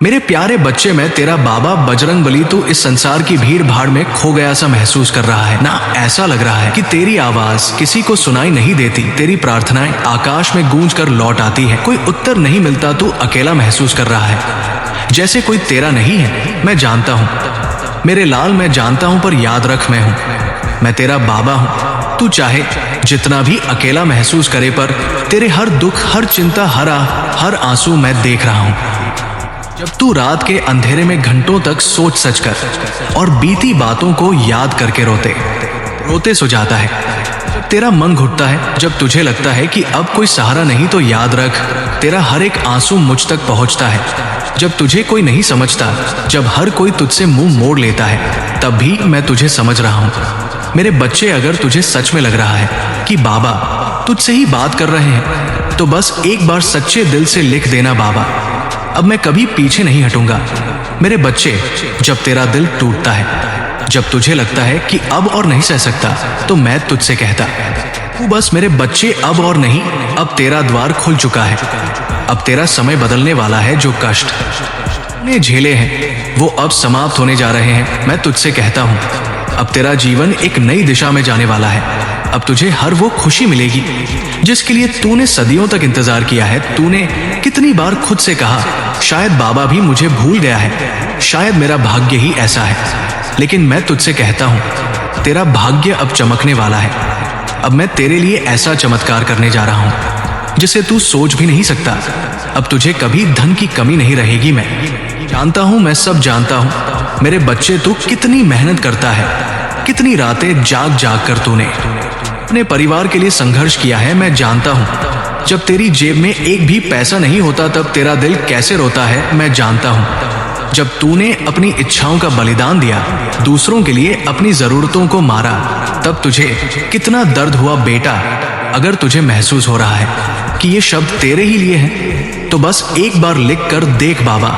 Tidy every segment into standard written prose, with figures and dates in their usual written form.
मेरे प्यारे बच्चे, मैं तेरा बाबा बजरंगबली तो इस संसार की भीड़ भाड़ में खो गया सा महसूस कर रहा है ना। ऐसा लग रहा है कि तेरी आवाज किसी को सुनाई नहीं देती, तेरी प्रार्थनाएं आकाश में गूंज कर लौट आती है। कोई उत्तर नहीं मिलता, तू अकेला महसूस कर रहा है, जैसे कोई तेरा नहीं है। मैं जानता हूँ मेरे लाल, मैं जानता हूँ, पर याद रख मैं हूँ, मैं तेरा बाबा हूँ। तू चाहे जितना भी अकेला महसूस करे, पर तेरे हर दुख, हर चिंता, हर आंसू मैं देख रहा हूँ। जब तू रात के अंधेरे में घंटों तक सोच सच कर और बीती बातों को याद करके रोते सो जाता है, जब तेरा मन घुटता है, जब तुझे लगता है कि अब कोई सहारा नहीं, तो याद रख तेरा हर एक आंसू मुझ तक पहुंचता है। जब तुझे कोई नहीं समझता, जब हर कोई तुझसे मुंह मोड़ लेता है, तब भी मैं तुझे समझ रहा हूं। मेरे बच्चे, अगर तुझे सच में लग रहा है कि बाबा तुझसे ही बात कर रहे हैं, तो बस एक बार सच्चे दिल से लिख देना, बाबा अब मैं कभी पीछे नहीं हटूंगा। मेरे बच्चे, जब तेरा दिल टूटता है, जब तुझे लगता है कि अब और नहीं सह सकता, तो मैं तुझसे कहता तू बस मेरे बच्चे, अब और नहीं, अब तेरा द्वार खुल चुका है। अब तेरा समय बदलने वाला है। जो कष्ट तूने झेले हैं वो अब समाप्त होने जा रहे हैं। मैं तुझसे कहता हूं, अब तेरा जीवन एक नई दिशा में जाने वाला है। अब तुझे हर वो खुशी मिलेगी जिसके लिए तूने सदियों तक इंतजार किया है। तूने कितनी बार खुद से कहा, शायद बाबा भी मुझे भूल गया है, शायद मेरा भाग्य ही ऐसा है। लेकिन मैं तुझसे कहता हूं, तेरा भाग्य अब चमकने वाला है। अब मैं तेरे लिए ऐसा चमत्कार करने जा रहा हूं जिसे तू सोच भी नहीं सकता। अब तुझे कभी धन की कमी नहीं रहेगी। मैं जानता हूं, मैं सब जानता हूं। मेरे बच्चे, तू कितनी मेहनत करता है, कितनी रातें जाग जाग कर तूने अपने परिवार के लिए संघर्ष किया है। मैं जानता हूं, जब तेरी जेब में एक भी पैसा नहीं होता, तब तेरा दिल कैसे रोता है। मैं जानता हूं, जब तूने अपनी इच्छाओं का बलिदान दिया, दूसरों के लिए अपनी जरूरतों को मारा, तब तुझे कितना दर्द हुआ। बेटा, अगर तुझे महसूस हो रहा है कि ये शब्द तेरे ही लिए हैं, तो बस एक बार लिख कर देख, बाबा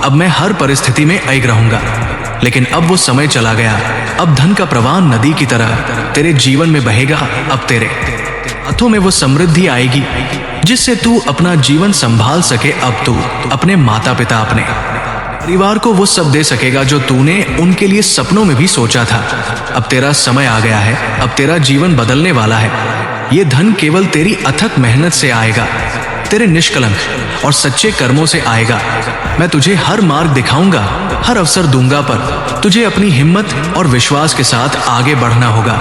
अब मैं हर परिस्थिति में एक रहूंगा। लेकिन अब वो समय चला गया। अब धन का प्रवाह नदी की तरह तेरे जीवन में बहेगा। अब तेरे हाथों में वो समृद्धि आएगी जिससे तू अपना जीवन संभाल सके। अब तू अपने माता पिता, अपने परिवार को वो सब दे सकेगा जो तूने उनके लिए सपनों में भी सोचा था। अब तेरा समय आ गया है। अब तेरा जीवन बदलने वाला है। ये धन केवल तेरी अथक मेहनत से आएगा, तेरे निष्कलंक और सच्चे कर्मों से आएगा। मैं तुझे हर मार्ग दिखाऊंगा, हर अवसर दूंगा, पर तुझे अपनी हिम्मत और विश्वास के साथ आगे बढ़ना होगा।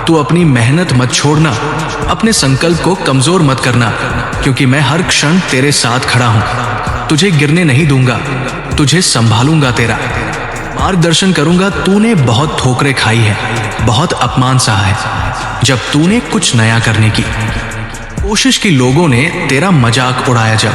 तू अपनी मेहनत मत छोड़ना, अपने संकल्प को कमजोर मत करना, क्योंकि मैं हर क्षण तेरे साथ खड़ा हूं। तुझे गिरने नहीं दूंगा, तुझे संभालूंगा, तेरा मार्गदर्शन करूंगा। तूने बहुत ठोकरें खाई है, बहुत अपमान सहा है। जब तूने कुछ नया करने की कोशिश की, लोगों ने तेरा मजाक उड़ाया। जब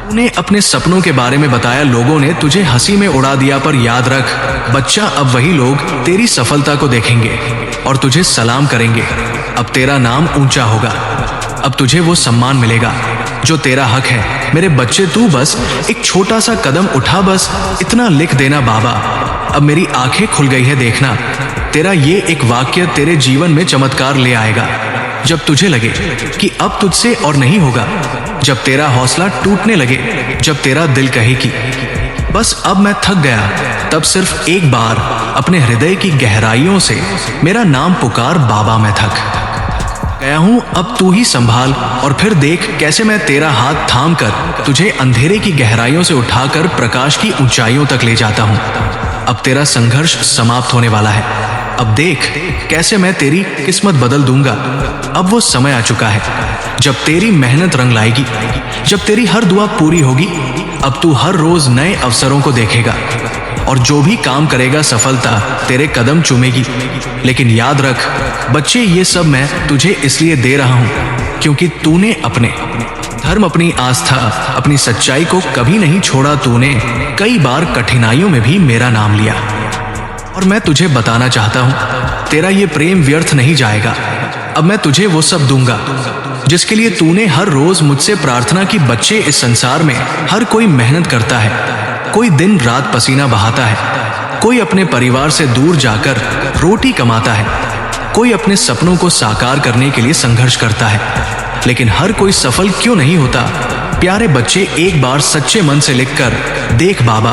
तूने अपने सपनों के बारे में बताया, लोगों ने तुझे हंसी में उड़ा दिया। पर याद रख बच्चा, अब वही लोग तेरी सफलता को देखेंगे और तुझे सलाम करेंगे। अब तेरा नाम ऊंचा होगा। अब तुझे वो सम्मान मिलेगा जो तेरा हक है। मेरे बच्चे, तू बस एक छोटा सा कदम उठा, बस इतना लिख देना, बाबा अब मेरी आंखें खुल गई है। देखना, तेरा ये एक वाक्य तेरे जीवन में चमत्कार ले आएगा। जब तुझे लगे कि अब तुझसे और नहीं होगा, जब तेरा हौसला टूटने लगे, जब तेरा दिल कहे कि बस अब मैं थक गया, तब सिर्फ एक बार अपने हृदय की गहराइयों से मेरा नाम पुकार, बाबा मैं थक गया हूं, अब तू ही संभाल। और फिर देख कैसे मैं तेरा हाथ थाम कर तुझे अंधेरे की गहराइयों से उठाकर प्रकाश की ऊंचाइयों तक ले जाता हूं। अब तेरा संघर्ष समाप्त होने वाला है। अब देख कैसे मैं तेरी किस्मत बदल दूंगा। अब वो समय आ चुका है जब तेरी मेहनत रंग लाएगी, जब तेरी हर दुआ पूरी होगी। अब तू हर रोज नए अवसरों को देखेगा और जो भी काम करेगा, सफलता तेरे कदम चूमेगी। लेकिन याद रख बच्चे, ये सब मैं तुझे इसलिए दे रहा हूं क्योंकि तूने अपने धर्म, अपनी आस्था, अपनी सच्चाई को कभी नहीं छोड़ा। तूने कई बार कठिनाइयों में भी मेरा नाम लिया, और मैं तुझे बताना चाहता हूं, तेरा ये प्रेम व्यर्थ नहीं जाएगा। अब मैं तुझे वो सब दूंगा जिसके लिए तूने हर रोज मुझसे प्रार्थना की। बच्चे, इस संसार में हर कोई मेहनत करता है, कोई दिन रात पसीना बहाता है, कोई अपने परिवार से दूर जाकर रोटी कमाता है, कोई अपने सपनों को साकार करने के लिए संघर्ष करता है। लेकिन हर कोई सफल क्यों नहीं होता? प्यारे बच्चे, एक बार सच्चे मन से लिखकर देख बाबा,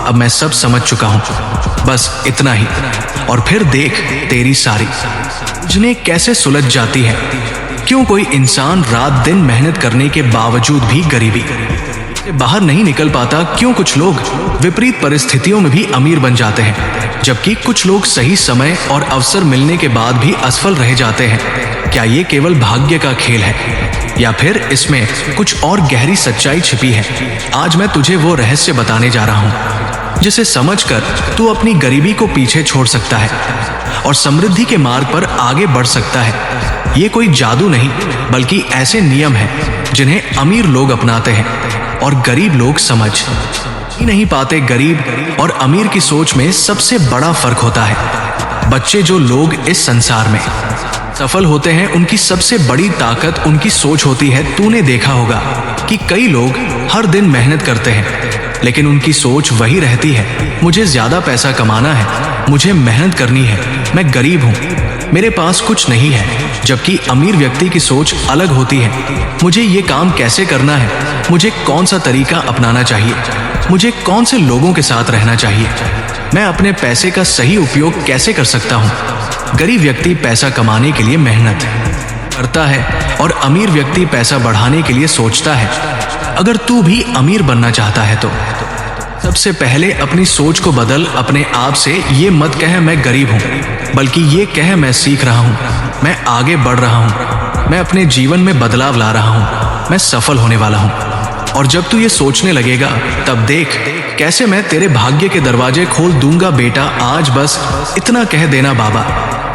अब मैं सब समझ चुका हूँ, बस इतना ही। और फिर देख तेरी सारी उलझनें कैसे सुलझ जाती है। क्यों कोई इंसान रात दिन मेहनत करने के बावजूद भी गरीबी से बाहर नहीं निकल पाता? क्यों कुछ लोग विपरीत परिस्थितियों में भी अमीर बन जाते हैं, जबकि कुछ लोग सही समय और अवसर मिलने के बाद भी असफल रह जाते हैं? क्या ये केवल भाग्य का खेल है, या फिर इसमें कुछ और गहरी सच्चाई छिपी है? आज मैं तुझे वो रहस्य बताने जा रहा हूँ जिसे समझकर तू अपनी गरीबी को पीछे छोड़ सकता है और समृद्धि के मार्ग पर आगे बढ़ सकता है। ये कोई जादू नहीं, बल्कि ऐसे नियम हैं जिन्हें अमीर लोग अपनाते हैं और गरीब लोग समझ ही नहीं पाते। गरीब और अमीर की सोच में सबसे बड़ा फर्क होता है। बच्चे जो लोग इस संसार में सफल होते हैं, उनकी सबसे बड़ी ताकत उनकी सोच होती है। तूने देखा होगा कि कई लोग हर दिन मेहनत करते हैं, लेकिन उनकी सोच वही रहती है, मुझे ज्यादा पैसा कमाना है, मुझे मेहनत करनी है, मैं गरीब हूँ, मेरे पास कुछ नहीं है। जबकि अमीर व्यक्ति की सोच अलग होती है, मुझे ये काम कैसे करना है, मुझे कौन सा तरीका अपनाना चाहिए, मुझे कौन से लोगों के साथ रहना चाहिए, मैं अपने पैसे का सही उपयोग कैसे कर सकता हूँ। गरीब व्यक्ति पैसा कमाने के लिए मेहनत करता है और अमीर व्यक्ति पैसा बढ़ाने के लिए सोचता है। अगर तू भी अमीर बनना चाहता है तो सबसे पहले अपनी सोच को बदल। अपने आप से ये मत कह मैं गरीब हूँ, बल्कि ये कह मैं सीख रहा हूँ, मैं आगे बढ़ रहा हूँ, मैं अपने जीवन में बदलाव ला रहा हूँ, मैं सफल होने वाला हूँ। और जब तू ये सोचने लगेगा, तब देख कैसे मैं तेरे भाग्य के दरवाजे खोल दूंगा। बेटा, आज बस इतना कह देना, बाबा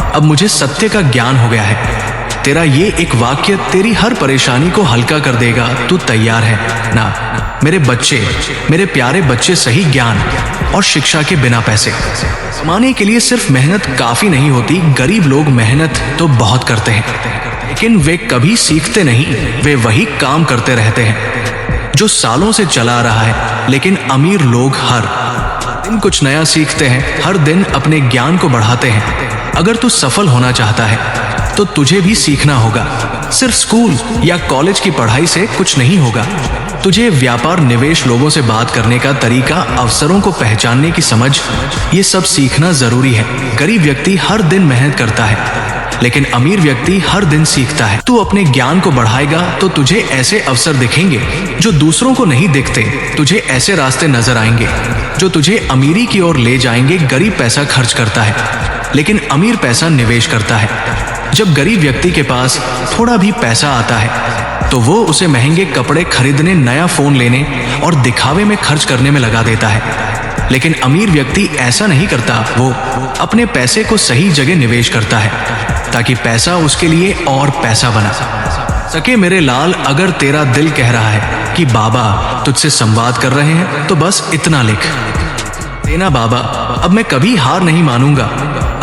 अब मुझे सत्य का ज्ञान हो गया है। तेरा ये एक वाक्य तेरी हर परेशानी को हल्का कर देगा। तू तैयार है ना मेरे बच्चे, मेरे प्यारे बच्चे? सही ज्ञान और शिक्षा के बिना पैसे कमाने के लिए सिर्फ मेहनत काफी नहीं होती। गरीब लोग मेहनत तो बहुत करते हैं, लेकिन वे कभी सीखते नहीं। वे वही काम करते रहते हैं जो सालों से चला रहा है। लेकिन अमीर लोग हर दिन कुछ नया सीखते हैं, हर दिन अपने ज्ञान को बढ़ाते हैं। अगर तू सफल होना चाहता है तो तुझे भी सीखना होगा। सिर्फ स्कूल या कॉलेज की पढ़ाई से कुछ नहीं होगा। तुझे व्यापार, निवेश, लोगों से बात करने का तरीका, अवसरों को पहचानने की समझ, ये सब सीखना जरूरी है। गरीब व्यक्ति हर दिन मेहनत करता है, लेकिन अमीर व्यक्ति हर दिन सीखता है। तू अपने ज्ञान को बढ़ाएगा तो तुझे ऐसे अवसर दिखेंगे जो दूसरों को नहीं दिखते। तुझे ऐसे रास्ते नजर आएंगे जो तुझे अमीरी की ओर ले जाएंगे। गरीब पैसा खर्च करता है, लेकिन अमीर पैसा निवेश करता है। जब गरीब व्यक्ति के पास थोड़ा भी पैसा आता है तो वो उसे महंगे कपड़े खरीदने, नया फोन लेने और दिखावे में खर्च करने में लगा देता है। लेकिन अमीर व्यक्ति ऐसा नहीं करता। वो अपने पैसे को सही जगह निवेश करता है ताकि पैसा उसके लिए और पैसा बना सके। मेरे लाल, अगर तेरा दिल कह रहा है कि बाबा तुझसे संवाद कर रहे हैं, तो बस इतना लिख देना, बाबा अब मैं कभी हार नहीं मानूंगा।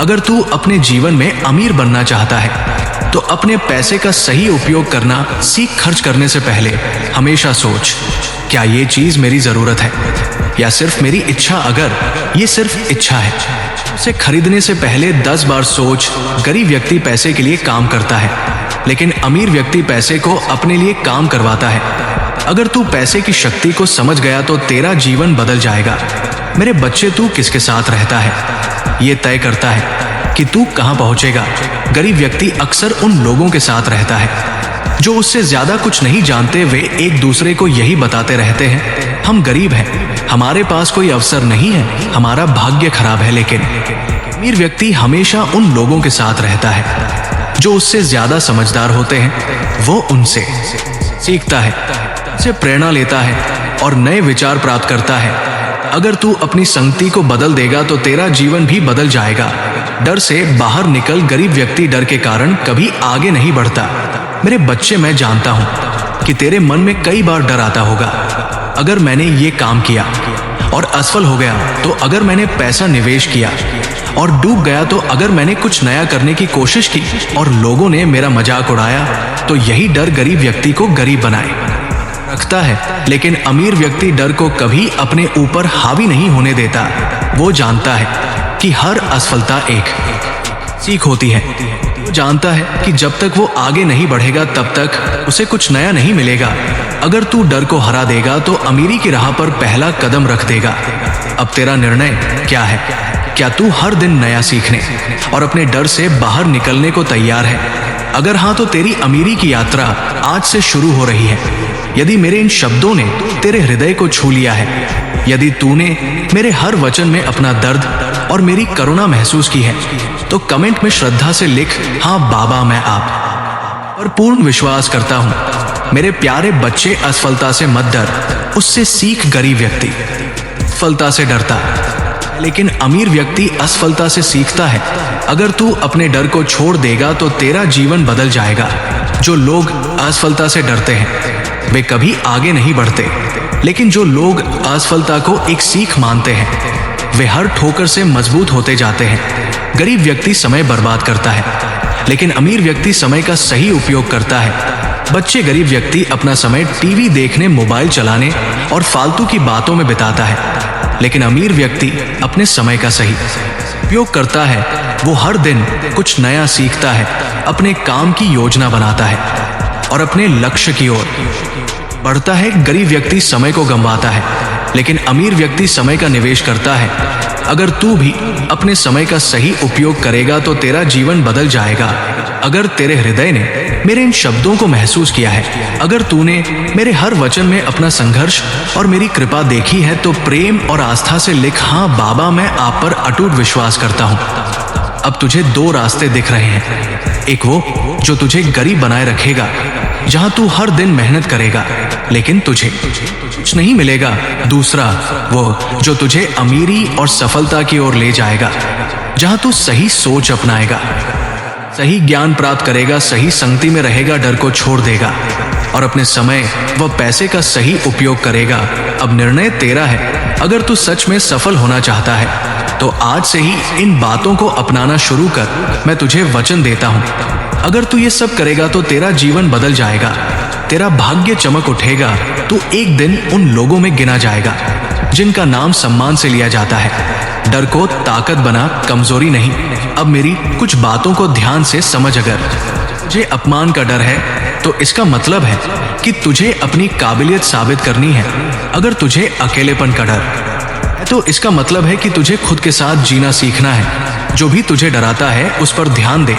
अगर तू अपने जीवन में अमीर बनना चाहता है तो अपने पैसे का सही उपयोग करना सीख। खर्च करने से पहले हमेशा सोच, क्या ये चीज मेरी जरूरत है या सिर्फ मेरी इच्छा? अगर ये सिर्फ इच्छा है, उसे खरीदने से पहले 10 बार सोच। गरीब व्यक्ति पैसे के लिए काम करता है, लेकिन अमीर व्यक्ति पैसे को अपने लिए काम करवाता है। अगर तू पैसे की शक्ति को समझ गया तो तेरा जीवन बदल जाएगा। मेरे बच्चे, तू किसके साथ रहता है ये तय करता है कि तू कहां पहुंचेगा। गरीब व्यक्ति अक्सर उन लोगों के साथ रहता है जो उससे ज्यादा कुछ नहीं जानते। वे एक दूसरे को यही बताते रहते हैं, हम गरीब हैं, हमारे पास कोई अवसर नहीं है, हमारा भाग्य खराब है। लेकिन अमीर व्यक्ति हमेशा उन लोगों के साथ रहता है जो उससे ज्यादा समझदार होते हैं। वो उनसे सीखता है, उनसे प्रेरणा लेता है और नए विचार प्राप्त करता है। अगर तू अपनी संगति को बदल देगा तो तेरा जीवन भी बदल जाएगा। डर से बाहर निकल। गरीब व्यक्ति डर के कारण कभी आगे नहीं बढ़ता। मेरे बच्चे, मैं जानता हूं कि तेरे मन में कई बार डर आता होगा। अगर मैंने ये काम किया और असफल हो गया तो? अगर मैंने पैसा निवेश किया और डूब गया तो? अगर मैंने कुछ नया करने की कोशिश की और लोगों ने मेरा मजाक उड़ाया तो? यही डर गरीब व्यक्ति को गरीब बनाए रखता है। लेकिन अमीर व्यक्ति डर को कभी अपने ऊपर हावी नहीं होने देता। वो जानता है कि हर असफलता एक सीख होती है। जानता है कि जब तक वो आगे नहीं बढ़ेगा तब तक उसे कुछ नया नहीं मिलेगा। अगर तू डर को हरा देगा तो अमीरी की राह पर पहला कदम रख देगा। अब तेरा निर्णय क्या है? क्या तू हर दिन नया सीखने और अपने डर से बाहर निकलने को तैयार है? अगर हाँ, तो तेरी अमीरी की यात्रा आज से शुरू हो रही है। यदि मेरे इन शब्दों ने तेरे हृदय को छू लिया है, यदि तूने मेरे हर वचन में अपना दर्द और मेरी करुणा महसूस की है, तो कमेंट में श्रद्धा से लिख, हाँ बाबा, मैं आप और पूर्ण विश्वास करता हूं। मेरे प्यारे बच्चे, असफलता से मत डर, उससे सीख। गरीब व्यक्ति असफलता से डरता है, लेकिन अमीर व्यक्ति असफलता से सीखता है। अगर तू अपने डर को छोड़ देगा तो तेरा जीवन बदल जाएगा। जो लोग असफलता से डरते हैं वे कभी आगे नहीं बढ़ते, लेकिन जो लोग असफलता को एक सीख मानते हैं वे हर ठोकर से मजबूत होते जाते हैं। गरीब व्यक्ति समय बर्बाद करता है, लेकिन अमीर व्यक्ति समय का सही उपयोग करता है। बच्चे, गरीब व्यक्ति अपना समय टीवी देखने, मोबाइल चलाने और फालतू की बातों में बिताता है, लेकिन अमीर व्यक्ति अपने समय का सही उपयोग करता है। वो हर दिन कुछ नया सीखता है, अपने काम की योजना बनाता है और अपने लक्ष्य की ओर बढ़ता है। गरीब व्यक्ति समय को गंवाता है, लेकिन अमीर व्यक्ति समय का निवेश करता है। अगर तू भी अपने समय का सही उपयोग करेगा तो तेरा जीवन बदल जाएगा। अगर तेरे हृदय ने मेरे इन शब्दों को महसूस किया है, अगर तूने मेरे हर वचन में अपना संघर्ष और मेरी कृपा देखी है, तो प्रेम और आस्था से लिख, हाँ बाबा, मैं आप पर अटूट विश्वास करता हूँ। अब तुझे दो रास्ते दिख रहे हैं। एक वो जो तुझे गरीब बनाए रखेगा, जहां तू हर दिन मेहनत करेगा लेकिन तुझे कुछ नहीं मिलेगा। दूसरा वो जो तुझे अमीरी और सफलता की ओर ले जाएगा, जहां तू सही सोच अपनाएगा, सही ज्ञान प्राप्त करेगा, सही संगति में रहेगा, डर को छोड़ देगा और अपने समय व पैसे का सही उपयोग करेगा। अब निर्णय तेरा है। अगर तू सच में सफल होना चाहता है तो आज से ही इन बातों को अपनाना शुरू कर। मैं तुझे वचन देता हूं, अगर तू ये सब करेगा तो तेरा जीवन बदल जाएगा, तेरा भाग्य चमक उठेगा। तू एक दिन उन लोगों में गिना जाएगा जिनका नाम सम्मान से लिया जाता है। डर को ताकत बना, कमजोरी नहीं। अब मेरी कुछ बातों को ध्यान से समझ। अगर तुझे अपमान का डर है तो इसका मतलब है कि तुझे अपनी काबिलियत साबित करनी है। अगर तुझे अकेलेपन का डर है तो इसका मतलब है कि तुझे खुद के साथ जीना सीखना है। जो भी तुझे डराता है उस पर ध्यान दे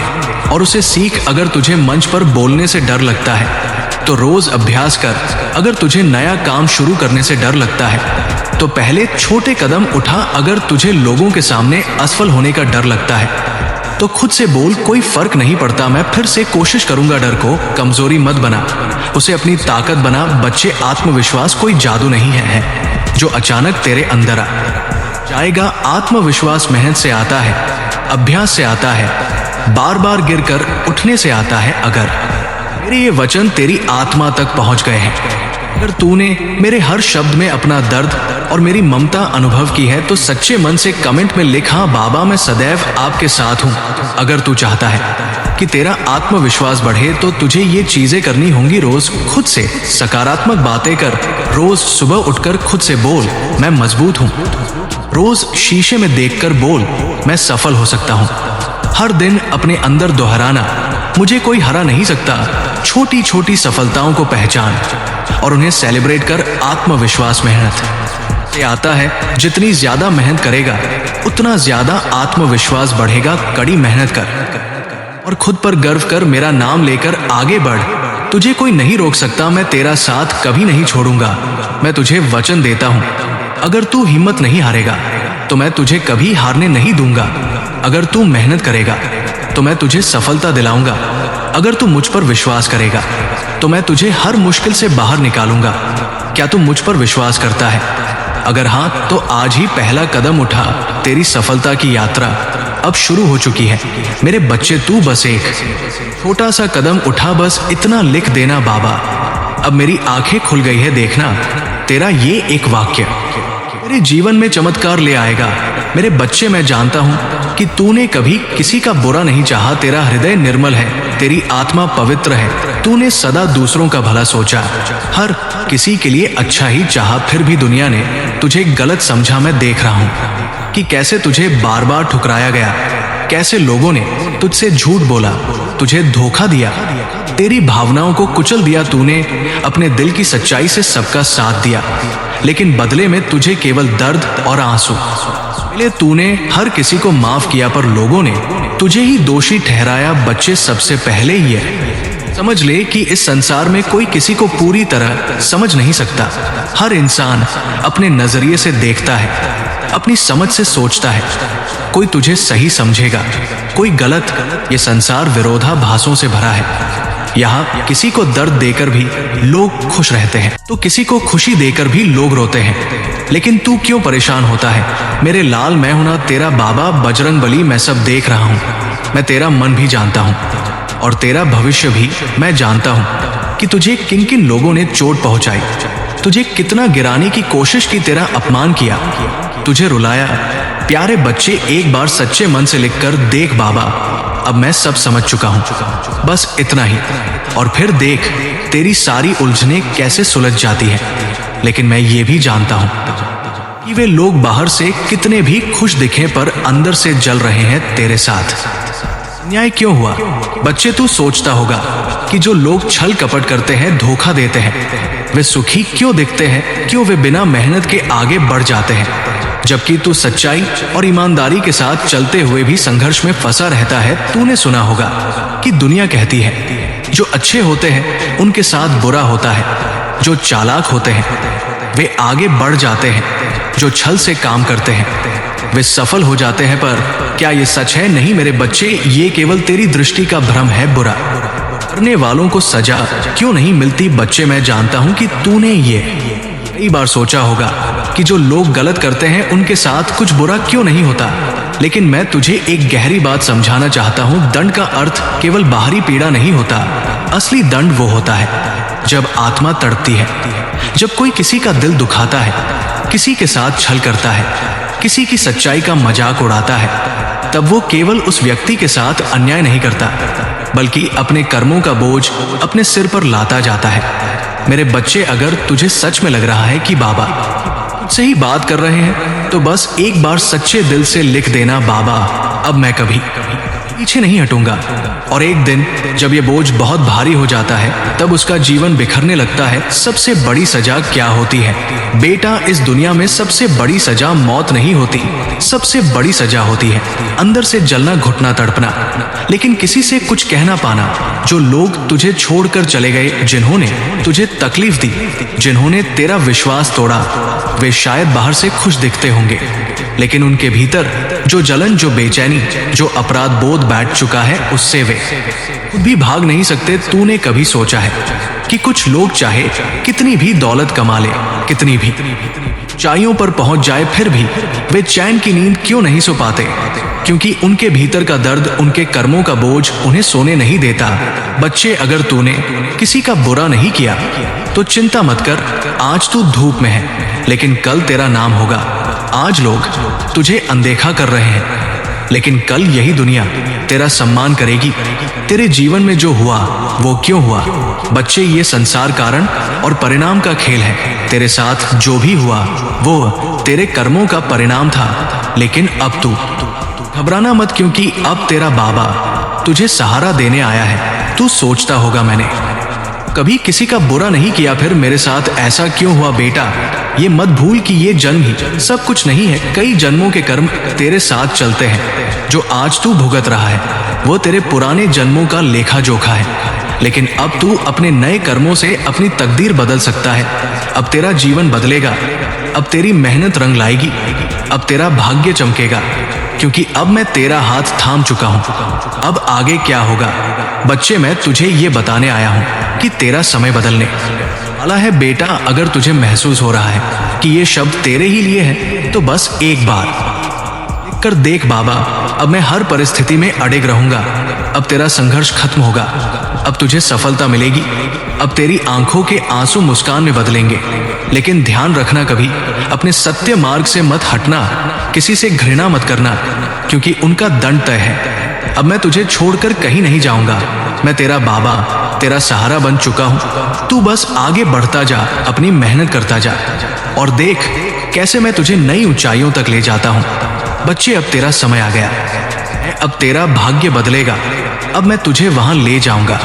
और उसे सीख। अगर तुझे मंच पर बोलने से डर लगता है तो रोज अभ्यास कर। अगर तुझे नया काम शुरू करने से डर लगता है तो पहले छोटे कदम उठा। अगर तुझे लोगों के सामने असफल होने का डर लगता है तो खुद से बोल, कोई फर्क नहीं पड़ता, मैं फिर से कोशिश करूंगा। डर को कमजोरी मत बना, उसे अपनी ताकत बना। बच्चे, आत्मविश्वास कोई जादू नहीं है जो अचानक तेरे अंदर आ जाएगा। आत्मविश्वास मेहनत से आता है, अभ्यास से आता है, बार बार गिरकर उठने से आता है। अगर मेरे ये वचन तेरी आत्मा तक पहुंच गए हैं, अगर तूने मेरे हर शब्द में अपना दर्द और मेरी ममता अनुभव की है, तो सच्चे मन से कमेंट में लिख, हाँ बाबा, मैं सदैव आपके साथ हूं। अगर तू चाहता है कि तेरा आत्मविश्वास बढ़े तो तुझे ये चीजें करनी होंगी। रोज खुद से सकारात्मक बातें कर। रोज सुबह उठकर खुद से बोल, मैं मजबूत हूं। रोज शीशे में देखकर बोल, मैं सफल हो सकता हूं। हर दिन अपने अंदर दोहराना, मुझे कोई हरा नहीं सकता। छोटी छोटी सफलताओं को पहचान और उन्हें सेलिब्रेट कर। आत्मविश्वास मेहनत से आता है, जितनी ज्यादा मेहनत करेगा उतना ज्यादा आत्मविश्वास बढ़ेगा। कड़ी मेहनत कर और खुद पर गर्व कर। मेरा नाम लेकर आगे बढ़, तुझे कोई नहीं रोक सकता। मैं तेरा साथ कभी नहीं छोड़ूंगा। मैं तुझे वचन देता हूं, अगर तू हिम्मत नहीं हारेगा तो मैं तुझे कभी हारने नहीं दूंगा। अगर तू मेहनत करेगा तो मैं तुझे सफलता दिलाऊंगा। अगर तू मुझ पर विश्वास करेगा तो मैं तुझे हर मुश्किल से बाहर निकालूंगा। क्या तू मुझ पर विश्वास करता है? अगर हाँ, तो आज ही पहला कदम उठा। तेरी सफलता की यात्रा अब शुरू हो चुकी है। मेरे बच्चे, तू बस एक छोटा सा कदम उठा, बस इतना लिख देना, बाबा अब मेरी आंखें खुल गई है। देखना, तेरा ये एक वाक्य तेरे जीवन में चमत्कार ले आएगा। मेरे बच्चे, मैं जानता हूं कि तूने कभी किसी का बुरा नहीं चाहा। तेरा हृदय निर्मल है, तेरी आत्मा पवित्र है। तूने सदा दूसरों का भला सोचा, हर किसी के लिए अच्छा ही चाहा। फिर भी दुनिया ने तुझे गलत समझा। मैं देख रहा हूं कि कैसे तुझे बार बार ठुकराया गया, कैसे लोगों ने तुझसे झूठ बोला, तुझे धोखा दिया, तेरी भावनाओं को कुचल दिया तूने, अपने दिल की सच्चाई से सबका साथ दिया, लेकिन बदले में तुझे केवल दर्द और आंसू मिले। तूने हर किसी को माफ किया पर लोगों ने तुझे ही दोषी ठहराया, बच्चे सबसे पहले ही है। समझ ले कि इस संसार में कोई किसी को पूरी तरह समझ नहीं सकता। हर इंसान अपने नजरिए से देखता है, अपनी समझ से सोचता है। कोई तुझे सही समझेगा, कोई गलत। ये संसार विरोधाभासों से भरा है। यहाँ किसी को दर्द देकर भी लोग खुश रहते हैं, तो किसी को खुशी देकर भी लोग रोते हैं। लेकिन तू क्यों परेशान होता है? मेरे लाल, मैं हूं ना तेरा बाबा बजरंगबली। मैं सब देख रहा हूँ, मैं तेरा मन भी जानता हूँ और तेरा भविष्य भी मैं जानता हूँ कि तुझे किन किन लोगों ने चोट पहुंचाई, तुझे कितना गिराने की कोशिश की, तेरा अपमान किया, तुझे रुलाया। प्यारे बच्चे, एक बार सच्चे मन से लिखकर देख बाबा, अब मैं सब समझ चुका हूं, बस इतना ही। और फिर देख तेरी सारी उलझनें कैसे सुलझ जाती है। लेकिन मैं ये भी जानता हूं कि वे लोग बाहर से कितने भी खुश दिखें पर अंदर से जल रहे हैं तेरे साथ। न्याय क्यों हुआ? बच्चे, तू सोचता होगा कि जो लोग छल कपट करते हैं, धोखा देते हैं, वे सुखी क्यों दिखते हैं? क्यों वे बिना मेहनत के आगे बढ़ जाते हैं, जबकि तू सच्चाई और ईमानदारी के साथ चलते हुए भी संघर्ष में फंसा रहता है। तूने सुना होगा कि दुनिया कहती है जो अच्छे होते हैं उनके साथ बुरा होता है, जो चालाक होते हैं वे आगे बढ़ जाते हैं, जो छल से काम करते हैं वे सफल हो जाते हैं। पर क्या ये सच है? नहीं मेरे बच्चे, ये केवल तेरी दृष्टि का भ्रम है। बुरा करने वालों को सजा क्यों नहीं मिलती? बच्चे, मैं जानता हूं कि तूने ये कई बार सोचा होगा कि जो लोग गलत करते हैं उनके साथ कुछ बुरा क्यों नहीं होता। लेकिन मैं तुझे एक गहरी बात समझाना चाहता हूं। दंड का अर्थ केवल बाहरी पीड़ा नहीं होता। असली दंड वो होता है जब आत्मा तड़पती है, जब कोई किसी का दिल दुखाता है, किसी के साथ छल करता है, किसी की सच्चाई का मजाक उड़ाता है, तब वो केवल उस व्यक्ति के साथ अन्याय नहीं करता, बल्कि अपने कर्मों का बोझ अपने सिर पर लाता जाता है। मेरे बच्चे, अगर तुझे सच में लग रहा है कि बाबा तुझसे ही बात कर रहे हैं, तो बस एक बार सच्चे दिल से लिख देना, बाबा अब मैं कभी पीछे नहीं हटूंगा। और एक दिन जब ये बोझ बहुत भारी हो जाता है, तब उसका जीवन बिखरने लगता है। सबसे बड़ी सजा क्या होती है बेटा? इस दुनिया में सबसे बड़ी सजा मौत नहीं होती, सबसे बड़ी सजा होती है अंदर से जलना, घुटना, तड़पना, लेकिन किसी से कुछ कह ना पाना। जो लोग तुझे छोड़कर चले गए, जिन्होंने तुझे तकलीफ दी, जिन्होंने तेरा विश्वास तोड़ा, वे शायद बाहर से खुश दिखते होंगे, लेकिन उनके भीतर जो जलन, जो बेचैनी, जो अपराध बोध बैठ चुका है, उससे वे खुद भी भाग नहीं सकते। तूने कभी सोचा है कि कुछ लोग चाहे कितनी भी दौलत कमा ले, कितनी भी ऊंचाइयों पर पहुंच जाए, फिर भी वे चैन की नींद क्यों नहीं सो पाते? क्योंकि उनके भीतर का दर्द, उनके कर्मों का बोझ उन्हें सोने नहीं देता। बच्चे, अगर तूने किसी का बुरा नहीं किया तो चिंता मत कर। आज तू धूप में है, लेकिन कल तेरा नाम होगा। आज लोग तुझे अनदेखा कर रहे हैं, लेकिन कल यही दुनिया तेरा सम्मान करेगी। तेरे जीवन में जो हुआ वो क्यों हुआ? बच्चे, ये संसार कारण और परिणाम का खेल है। तेरे साथ जो भी हुआ वो तेरे कर्मों का परिणाम था। लेकिन अब तू घबराना मत, क्योंकि अब तेरा बाबा तुझे सहारा देने आया है। तू सोचता होगा मैंने कभी किसी का बुरा नहीं किया, फिर मेरे साथ ऐसा क्यों हुआ? बेटा, ये मत भूल कि ये जन्म ही सब कुछ नहीं है। कई जन्मों के कर्म तेरे साथ चलते हैं। जो आज तू भुगत रहा है वो तेरे पुराने जन्मों का लेखा जोखा है। लेकिन अब तू अपने नए कर्मों से अपनी तकदीर बदल सकता है। अब तेरा जीवन बदलेगा, अब तेरी मेहनत रंग लाएगी, अब तेरा भाग्य चमकेगा, क्योंकि अब मैं तेरा हाथ थाम चुका हूं। अब आगे क्या होगा? बच्चे, मैं तुझे ये बताने आया हूं कि तेरा समय बदलने वाला है। बेटा, अगर तुझे महसूस हो रहा है कि ये शब्द तेरे ही लिए हैं, तो बस एक बार लिख कर देख, बाबा अब मैं हर परिस्थिति में अड़िग रहूंगा। अब तेरा संघर्ष खत्म होगा, अब तुझे सफलता मिलेगी, अब तेरी आंखों के आंसू मुस्कान में बदलेंगे। लेकिन ध्यान रखना, कभी अपने सत्य मार्ग से मत हटना, किसी से घृणा मत करना, क्योंकि उनका दंड तय है। अब मैं तुझे छोड़कर कहीं नहीं जाऊंगा। मैं तेरा बाबा, तेरा सहारा बन चुका हूं। तू बस आगे बढ़ता जा, अपनी मेहनत करता जा, और देख कैसे मैं तुझे नई ऊंचाइयों तक ले जाता हूं। बच्चे, अब तेरा समय आ गया। अब तेरा भाग्य बदलेगा। अब मैं तुझे वहां ले जाऊंगा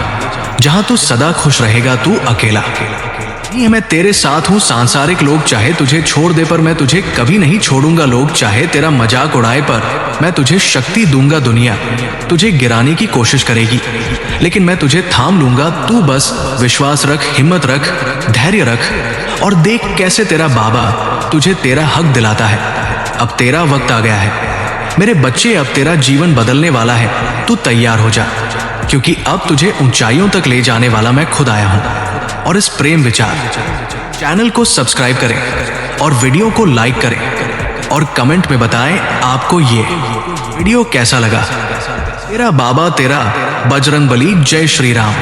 जहां तू सदा खुश रहेगा, तू अकेला। नहीं, मैं तेरे साथ हूँ। सांसारिक लोग चाहे तुझे छोड़ दे पर मैं तुझे कभी नहीं छोड़ूंगा। लोग चाहे तेरा मजाक उड़ाए पर मैं तुझे शक्ति दूंगा। दुनिया तुझे गिराने की कोशिश करेगी लेकिन मैं तुझे थाम लूंगा। तू बस विश्वास रख, हिम्मत रख, धैर्य रख और देख कैसे तेरा बाबा तुझे तेरा हक दिलाता है। अब तेरा वक्त आ गया है मेरे बच्चे, अब तेरा जीवन बदलने वाला है। तू तैयार हो जा क्योंकि अब तुझे ऊंचाइयों तक ले जाने वाला मैं खुद आया हूं। और इस प्रेम विचार चैनल को सब्सक्राइब करें और वीडियो को लाइक करें और कमेंट में बताएं आपको ये वीडियो कैसा लगा। तेरा बाबा, तेरा बजरंगबली। जय श्री राम।